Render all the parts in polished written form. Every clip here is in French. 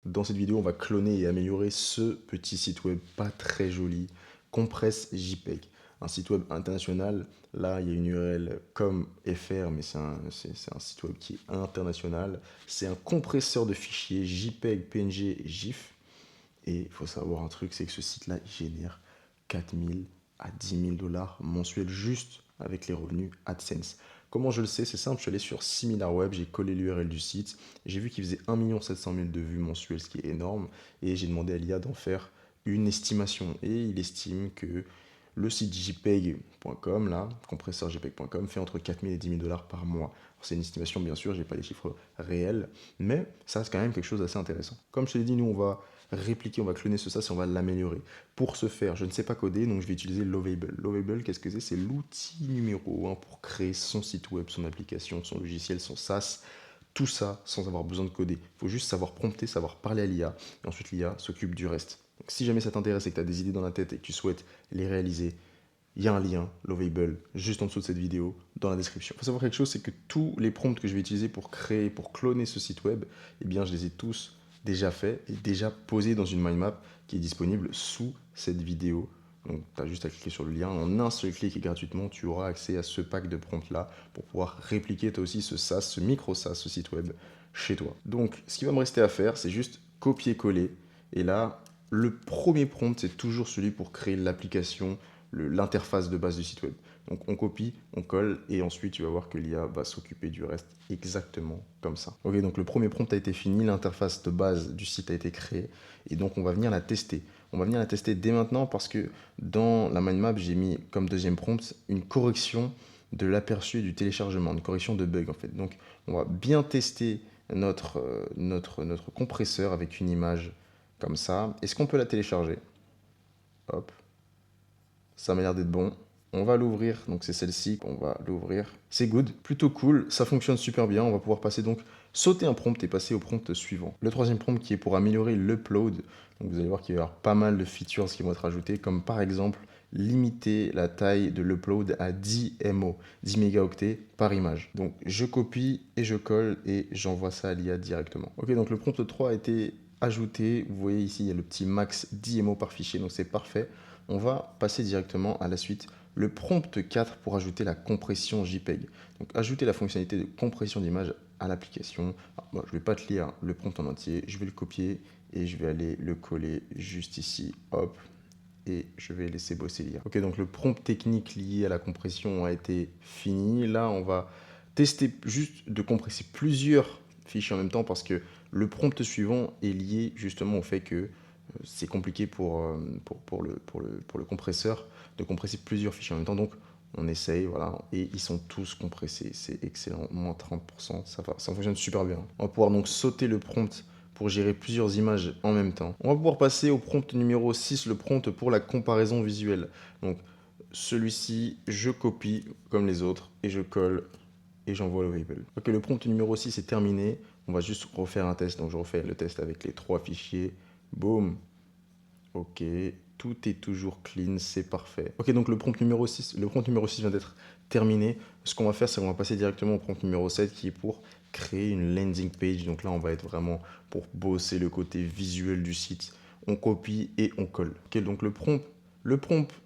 Dans cette vidéo, on va cloner et améliorer ce petit site web pas très joli, Compress JPEG. Un site web international, là il y a une URL comme .fr, mais c'est un site web qui est international. C'est un compresseur de fichiers JPEG, PNG et GIF. Et il faut savoir un truc, c'est que ce site-là, il génère 4 000 à 10 000 $ mensuels juste avec les revenus AdSense. Comment je le sais? C'est simple, je suis allé sur SimilarWeb, j'ai collé l'URL du site, j'ai vu qu'il faisait 1 700 000 de vues mensuelles, ce qui est énorme, et j'ai demandé à l'IA d'en faire une estimation. Et il estime que le site jpeg.com, là, compresseur jpeg.com, fait entre 4 000 et 10 000 $ par mois. C'est une estimation, bien sûr, je n'ai pas les chiffres réels, mais ça reste quand même quelque chose d'assez intéressant. Comme je te l'ai dit, nous, on va répliquer, on va cloner ce sas et on va l'améliorer. Pour ce faire, je ne sais pas coder, donc je vais utiliser Lovable. Lovable, qu'est-ce que c'est? C'est l'outil numéro 1 pour créer son site web, son application, son logiciel, son SaaS. Tout ça sans avoir besoin de coder. Il faut juste savoir prompter, savoir parler à l'IA, et ensuite l'IA s'occupe du reste. Donc, si jamais ça t'intéresse et que tu as des idées dans la tête et que tu souhaites les réaliser, il y a un lien, Lovable, juste en dessous de cette vidéo, dans la description. Il faut savoir quelque chose, c'est que tous les prompts que je vais utiliser pour créer, pour cloner ce site web, eh bien, je les ai tous déjà faits et déjà posés dans une mind map qui est disponible sous cette vidéo. Donc, tu as juste à cliquer sur le lien. En un seul clic et gratuitement, tu auras accès à ce pack de prompts-là pour pouvoir répliquer toi aussi ce SaaS, ce micro SaaS, ce site web chez toi. Donc, ce qui va me rester à faire, c'est juste copier-coller. Et là, le premier prompt, c'est toujours celui pour créer l'application, l'interface de base du site web. Donc on copie, on colle et ensuite tu vas voir que l'IA va s'occuper du reste exactement comme ça. Ok, donc le premier prompt a été fini, l'interface de base du site a été créée et donc on va venir la tester. On va venir la tester dès maintenant parce que dans la mind map, j'ai mis comme deuxième prompt une correction de l'aperçu et du téléchargement, une correction de bug en fait. Donc on va bien tester notre compresseur avec une image comme ça. Est-ce qu'on peut la télécharger? Hop, ça m'a l'air d'être bon. On va l'ouvrir, donc c'est celle-ci, on va l'ouvrir. C'est good, plutôt cool, ça fonctionne super bien. On va pouvoir passer donc, sauter un prompt et passer au prompt suivant. Le troisième prompt qui est pour améliorer l'upload. Donc vous allez voir qu'il va y avoir pas mal de features qui vont être ajoutées, comme par exemple limiter la taille de l'upload à 10 MO, 10 mégaoctets par image. Donc je copie et je colle et j'envoie ça à l'IA directement. Ok, donc le prompt 3 a été ajouté. Vous voyez ici, il y a le petit max 10 MO par fichier, donc c'est parfait. On va passer directement à la suite. Le prompt 4 pour ajouter la compression JPEG. Donc ajouter la fonctionnalité de compression d'image à l'application. Bon, je ne vais pas te lire le prompt en entier, je vais le copier et je vais aller le coller juste ici. Hop, et je vais laisser bosser l'IA. Ok, donc le prompt technique lié à la compression a été fini. Là, on va tester juste de compresser plusieurs fichiers en même temps parce que le prompt suivant est lié justement au fait que c'est compliqué pour le compresseur de compresser plusieurs fichiers en même temps. Donc, on essaye, voilà, et ils sont tous compressés. C'est excellent, moins 30%, ça fonctionne super bien. On va pouvoir donc sauter le prompt pour gérer plusieurs images en même temps. On va pouvoir passer au prompt numéro 6, le prompt pour la comparaison visuelle. Donc, celui-ci, je copie comme les autres et je colle et j'envoie le label. Ok, le prompt numéro 6 est terminé. On va juste refaire un test. Donc, je refais le test avec les 3 fichiers. Boum. Ok, tout est toujours clean, c'est parfait. Ok, donc le prompt numéro 6 vient d'être terminé. Ce qu'on va faire, c'est qu'on va passer directement au prompt numéro 7 qui est pour créer une landing page. Donc là, on va être vraiment pour bosser le côté visuel du site. On copie et on colle. Ok, donc le prompt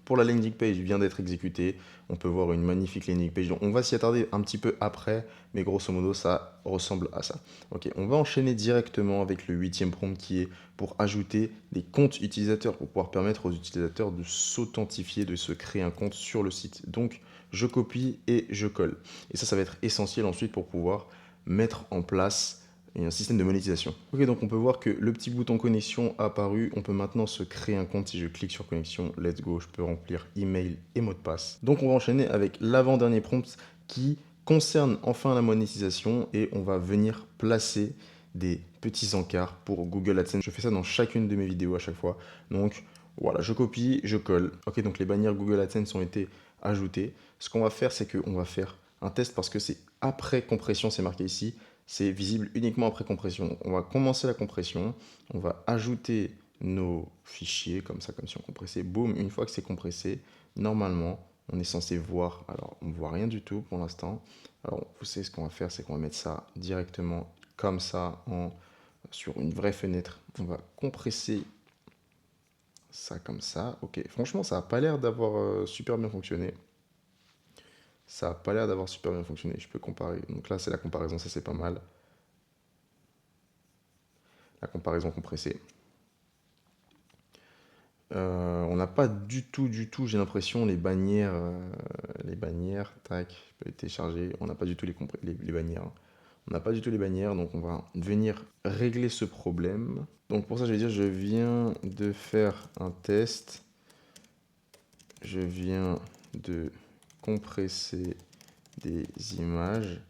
pour la landing page vient d'être exécuté. On peut voir une magnifique landing page. Donc on va s'y attarder un petit peu après, mais grosso modo, ça ressemble à ça. Ok, on va enchaîner directement avec le huitième prompt qui est pour ajouter des comptes utilisateurs, pour pouvoir permettre aux utilisateurs de s'authentifier, de se créer un compte sur le site. Donc, je copie et je colle. Et ça va être essentiel ensuite pour pouvoir mettre en place un système de monétisation. Ok, donc on peut voir que le petit bouton connexion a apparu. On peut maintenant se créer un compte. Si je clique sur connexion, let's go, je peux remplir email et mot de passe. Donc on va enchaîner avec l'avant-dernier prompt qui concerne enfin la monétisation et on va venir placer des petits encarts pour Google AdSense. Je fais ça dans chacune de mes vidéos à chaque fois. Donc voilà, je copie, je colle. Ok, donc les bannières Google AdSense ont été ajoutées. Ce qu'on va faire, c'est qu'on va faire un test parce que c'est après compression, c'est marqué ici. C'est visible uniquement après compression. Donc, on va commencer la compression. On va ajouter nos fichiers comme ça, comme si on compressait. Boum, une fois que c'est compressé, normalement, on est censé voir. Alors, on ne voit rien du tout pour l'instant. Alors, vous savez ce qu'on va faire, c'est qu'on va mettre ça directement comme ça en sur une vraie fenêtre. On va compresser ça comme ça. Ok, franchement, ça n'a pas l'air d'avoir super bien fonctionné. Ça n'a pas l'air d'avoir super bien fonctionné. Je peux comparer. Donc là, c'est la comparaison, ça c'est pas mal. La comparaison compressée. On n'a pas du tout, j'ai l'impression, les bannières, tac, je peux les télécharger. On n'a pas du tout les bannières. On n'a pas du tout les bannières, donc on va venir régler ce problème. Donc pour ça, je vais dire, je viens de faire un test. Je viens de compresser des images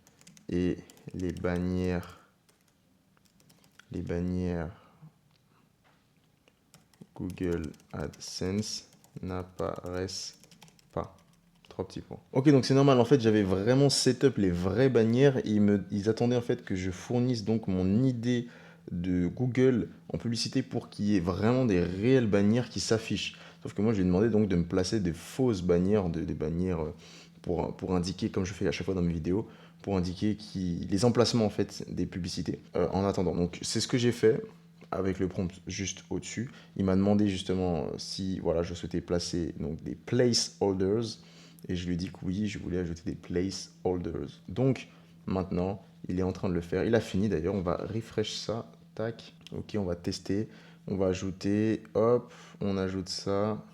et les bannières Google AdSense n'apparaissent pas. Trois petits points. Ok, donc c'est normal. En fait, j'avais vraiment setup les vraies bannières. Ils attendaient en fait que je fournisse donc mon idée de Google en publicité pour qu'il y ait vraiment des réelles bannières qui s'affichent. Sauf que moi, je lui ai demandé donc de me placer des fausses bannières, des bannières pour indiquer, comme je fais à chaque fois dans mes vidéos, pour indiquer les emplacements en fait des publicités en attendant. Donc c'est ce que j'ai fait avec le prompt juste au-dessus. Il m'a demandé justement si voilà, je souhaitais placer donc, des placeholders. Et je lui ai dit que oui, je voulais ajouter des placeholders. Donc maintenant, il est en train de le faire. Il a fini d'ailleurs. On va refresh ça. Tac. Ok, on va tester. On va ajouter. Hop, on ajoute ça.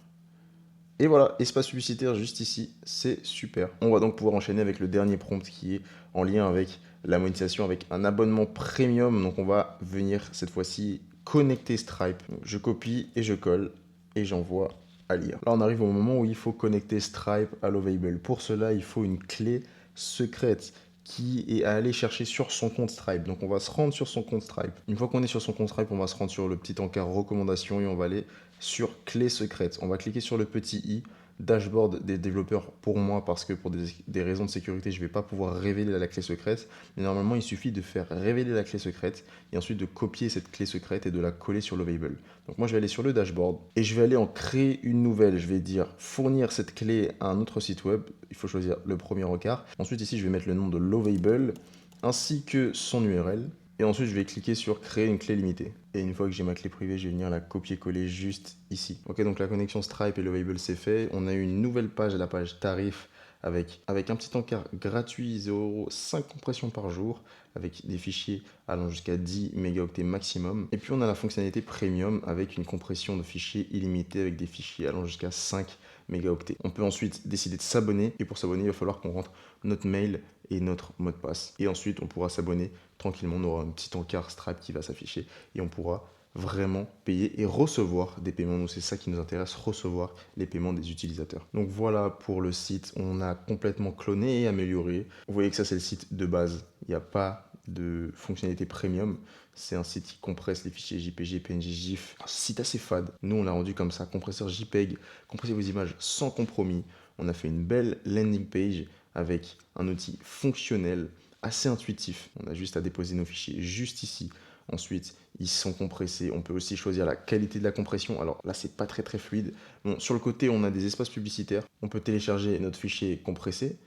Et voilà, espace publicitaire juste ici. C'est super. On va donc pouvoir enchaîner avec le dernier prompt qui est en lien avec la monétisation, avec un abonnement premium. Donc on va venir cette fois-ci connecter Stripe. Donc, je copie et je colle et j'envoie à lire. Là, on arrive au moment où il faut connecter Stripe à Lovable. Pour cela, il faut une clé secrète qui est à aller chercher sur son compte Stripe. Donc on va se rendre sur son compte Stripe. Une fois qu'on est sur son compte Stripe, on va se rendre sur le petit encart recommandation et on va aller sur clé secrète. On va cliquer sur le petit i, dashboard des développeurs pour moi parce que pour des raisons de sécurité, je ne vais pas pouvoir révéler la clé secrète. Mais normalement, il suffit de faire révéler la clé secrète et ensuite de copier cette clé secrète et de la coller sur Lovable. Donc moi, je vais aller sur le dashboard et je vais aller en créer une nouvelle. Je vais dire fournir cette clé à un autre site web. Il faut choisir le premier encart. Ensuite, ici, je vais mettre le nom de Lovable ainsi que son URL. Et ensuite, je vais cliquer sur créer une clé limitée. Et une fois que j'ai ma clé privée, je vais venir la copier-coller juste ici. Ok, donc la connexion Stripe et Lovable, c'est fait. On a une nouvelle page, la page tarif, avec un petit encart gratuit, 0,5 compression par jour, avec des fichiers allant jusqu'à 10 mégaoctets maximum. Et puis on a la fonctionnalité premium avec une compression de fichiers illimitée avec des fichiers allant jusqu'à 5 mégaoctets. On peut ensuite décider de s'abonner. Et pour s'abonner, il va falloir qu'on rentre notre mail et notre mot de passe. Et ensuite, on pourra s'abonner tranquillement. On aura un petit encart Stripe qui va s'afficher et on pourra vraiment payer et recevoir des paiements. Nous, c'est ça qui nous intéresse, recevoir les paiements des utilisateurs. Donc voilà pour le site. On a complètement cloné et amélioré. Vous voyez que ça, c'est le site de base. Il n'y a pas de fonctionnalité premium. C'est un site qui compresse les fichiers JPG, PNG, GIF. Un site assez fade. Nous, on l'a rendu comme ça. Compresseur JPEG. Compressez vos images sans compromis. On a fait une belle landing page avec un outil fonctionnel, assez intuitif. On a juste à déposer nos fichiers juste ici. Ensuite, ils sont compressés. On peut aussi choisir la qualité de la compression. Alors là, c'est pas très fluide. Bon, sur le côté, on a des espaces publicitaires. On peut télécharger notre fichier compressé.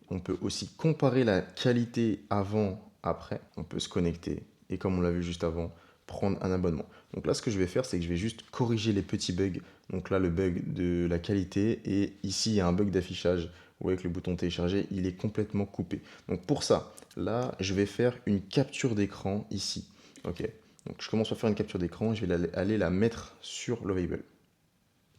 On peut aussi comparer la qualité avant, après. On peut se connecter et comme on l'a vu juste avant, prendre un abonnement. Donc là, ce que je vais faire, c'est que je vais juste corriger les petits bugs. Donc là, le bug de la qualité et ici, il y a un bug d'affichage. Vous voyez que le bouton télécharger, il est complètement coupé. Donc pour ça, là, je vais faire une capture d'écran ici. Ok. Donc je commence à faire une capture d'écran. Je vais aller la mettre sur Lovable.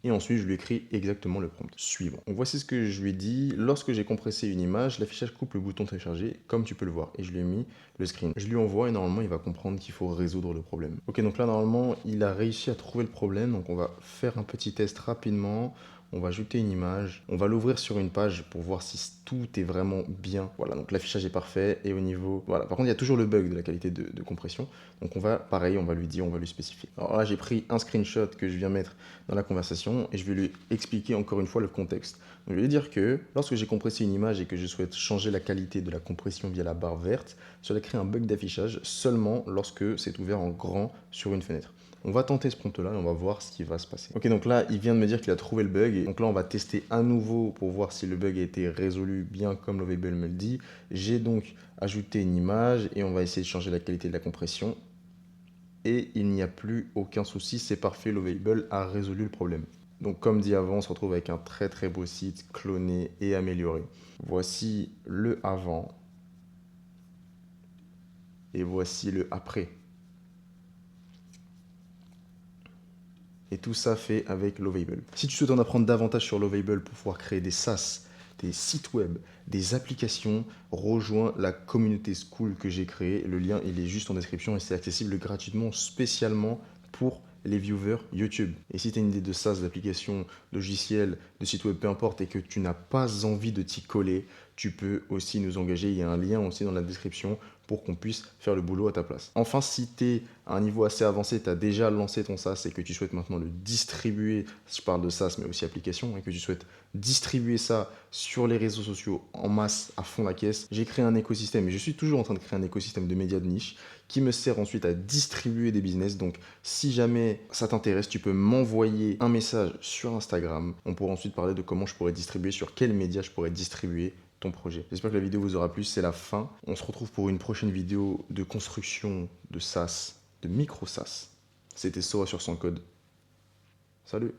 Et ensuite, je lui écris exactement le prompt suivant. Donc voici ce que je lui ai dit. Lorsque j'ai compressé une image, l'affichage coupe le bouton télécharger, comme tu peux le voir. Et je lui ai mis le screen. Je lui envoie et normalement, il va comprendre qu'il faut résoudre le problème. Ok, donc là, normalement, il a réussi à trouver le problème. Donc on va faire un petit test rapidement. On va ajouter une image. On va l'ouvrir sur une page pour voir si tout est vraiment bien. Voilà, donc l'affichage est parfait. Et au niveau... Voilà, par contre, il y a toujours le bug de la qualité de compression. Donc on va, pareil, on va lui dire, on va lui spécifier. Alors là, j'ai pris un screenshot que je viens mettre dans la conversation et je vais lui expliquer encore une fois le contexte. Donc, je vais lui dire que lorsque j'ai compressé une image et que je souhaite changer la qualité de la compression via la barre verte, cela crée un bug d'affichage seulement lorsque c'est ouvert en grand sur une fenêtre. On va tenter ce prompt là et on va voir ce qui va se passer. Ok, donc là, il vient de me dire qu'il a trouvé le bug. Et donc là, on va tester à nouveau pour voir si le bug a été résolu bien comme Lovable me le dit. J'ai donc ajouté une image et on va essayer de changer la qualité de la compression. et il n'y a plus aucun souci, c'est parfait, Lovable a résolu le problème. Donc comme dit avant, on se retrouve avec un très très beau site cloné et amélioré. Voici le avant et voici le après. Et tout ça fait avec Lovable. Si tu souhaites en apprendre davantage sur Lovable pour pouvoir créer des SaaS, des sites web, des applications, rejoins la communauté School que j'ai créée. Le lien, il est juste en description et c'est accessible gratuitement spécialement pour les viewers YouTube. Et si tu as une idée de SaaS, d'application, de logiciel, de site web, peu importe, et que tu n'as pas envie de t'y coller, tu peux aussi nous engager. Il y a un lien aussi dans la description pour qu'on puisse faire le boulot à ta place. Enfin, si tu es à un niveau assez avancé, tu as déjà lancé ton SaaS et que tu souhaites maintenant le distribuer, je parle de SaaS mais aussi application, et que tu souhaites distribuer ça sur les réseaux sociaux en masse à fond la caisse, j'ai créé un écosystème et je suis toujours en train de créer un écosystème de médias de niche qui me sert ensuite à distribuer des business. Donc si jamais ça t'intéresse, tu peux m'envoyer un message sur Instagram. On pourra ensuite parler de comment je pourrais distribuer, sur quels médias je pourrais distribuer ton projet. J'espère que la vidéo vous aura plu, c'est la fin. On se retrouve pour une prochaine vidéo de construction de SaaS, de micro SaaS. C'était Sora sur son code. Salut!